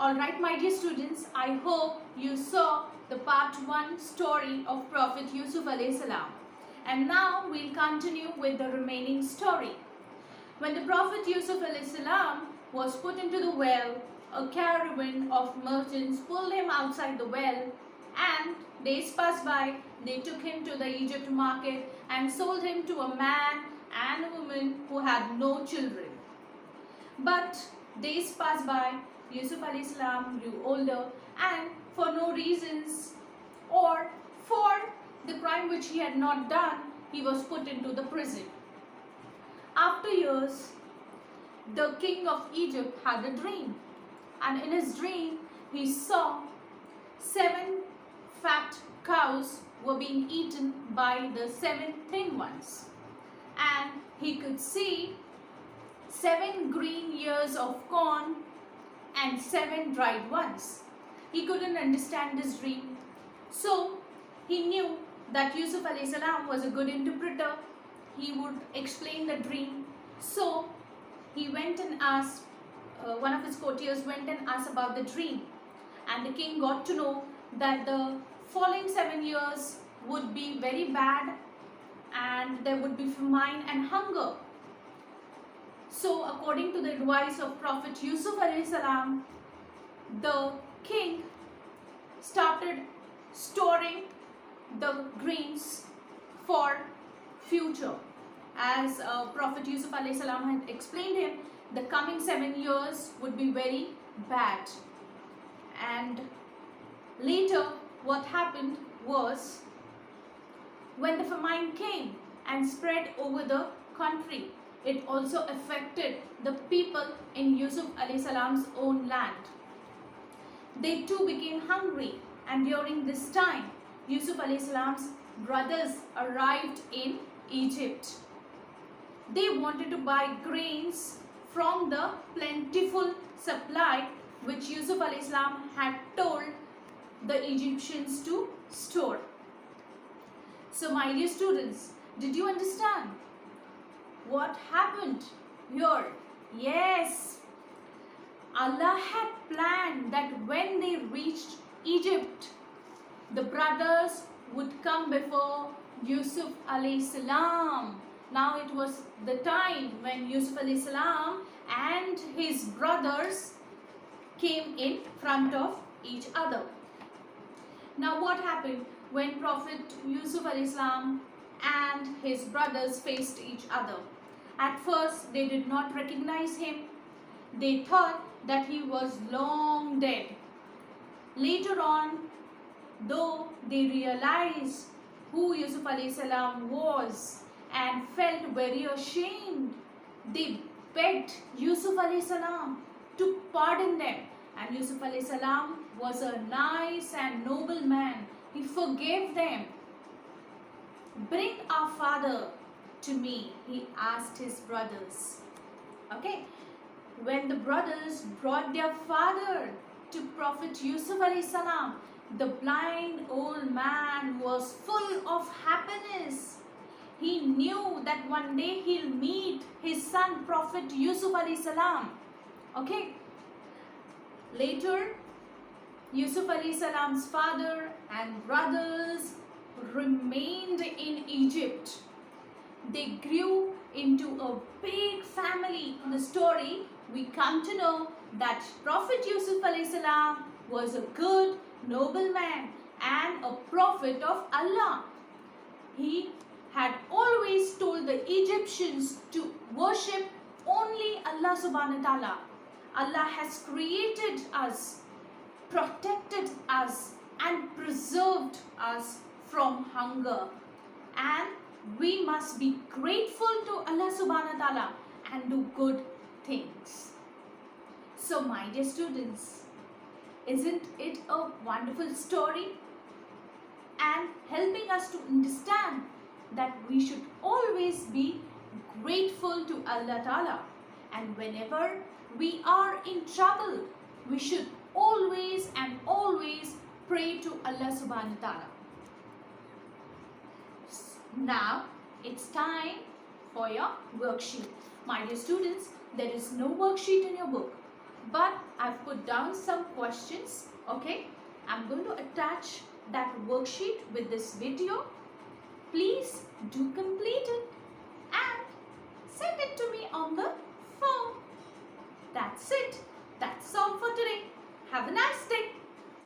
Alright, my dear students, I hope you saw the part 1 story of Prophet Yusuf alayhi salam. And now we'll continue with the remaining story. When the Prophet Yusuf alayhi salam was put into the well, a caravan of merchants pulled him outside the well, and days passed by. They took him to the Egypt market and sold him to a man and a woman who had no children. But days passed by, Yusuf alayhi salam grew older, and for no reasons or for the crime which he had not done, he was put into the prison. After years, the king of Egypt had a dream, and in his dream he saw 7 fat cows were being eaten by the 7 thin ones, and he could see 7 green ears of corn and 7 dried ones. He couldn't understand this dream, so he knew that Yusuf alayhi salam was a good interpreter. He would explain the dream. So he went and asked, one of his courtiers went and asked about the dream, and the king got to know that the following 7 years would be very bad and there would be famine and hunger. So according to the advice of Prophet Yusuf alayhi salam, the king started storing the grains for future. As Prophet Yusuf alayhi salam had explained him, the coming 7 years would be very bad. And later what happened was, when the famine came and spread over the country, it also affected the people in Yusuf alayhi salam's own land. They too became hungry, and during this time, Yusuf alayhi salam's brothers arrived in Egypt. They wanted to buy grains from the plentiful supply which Yusuf alayhi salam had told the Egyptians to store. So my dear students, did you understand what happened here? Yes, Allah had planned that when they reached Egypt, the brothers would come before Yusuf alayhi salam. Now it was the time when Yusuf alayhi salam and his brothers came in front of each other. Now what happened when Prophet Yusuf alayhi salam and his brothers faced each other? At first they did not recognize him. They thought that he was long dead. Later on, though they realized who Yusuf alayhi salam was and felt very ashamed, they begged Yusuf alayhi salam to pardon them. And Yusuf alayhi salam was a nice and noble man. He forgave them. "Bring our father to me," he asked his brothers. Okay, when the brothers brought their father to Prophet Yusuf alayhi salam, the blind old man was full of happiness. He knew that one day he'll meet his son Prophet Yusuf alayhi salam. Okay, later Yusuf alayhi salam's father and brothers remained in Egypt. They grew into a big family. In the story, we come to know that Prophet Yusuf alayhi salam was a good, noble man and a prophet of Allah. He had always told the Egyptians to worship only Allah subhanahu wa ta'ala. Allah has created us, protected us, and preserved us from hunger. And we must be grateful to Allah subhanahu wa ta'ala and do good things. So my dear students, isn't it a wonderful story? And helping us to understand that we should always be grateful to Allah ta'ala. And whenever we are in trouble, we should always and always pray to Allah subhanahu wa ta'ala. Now it's time for your worksheet. My dear students, there is no worksheet in your book. but I've put down some questions. Okay, I'm going to attach that worksheet with this video. Please do complete it and send it to me on the phone. That's it. That's all for today. Have a nice day.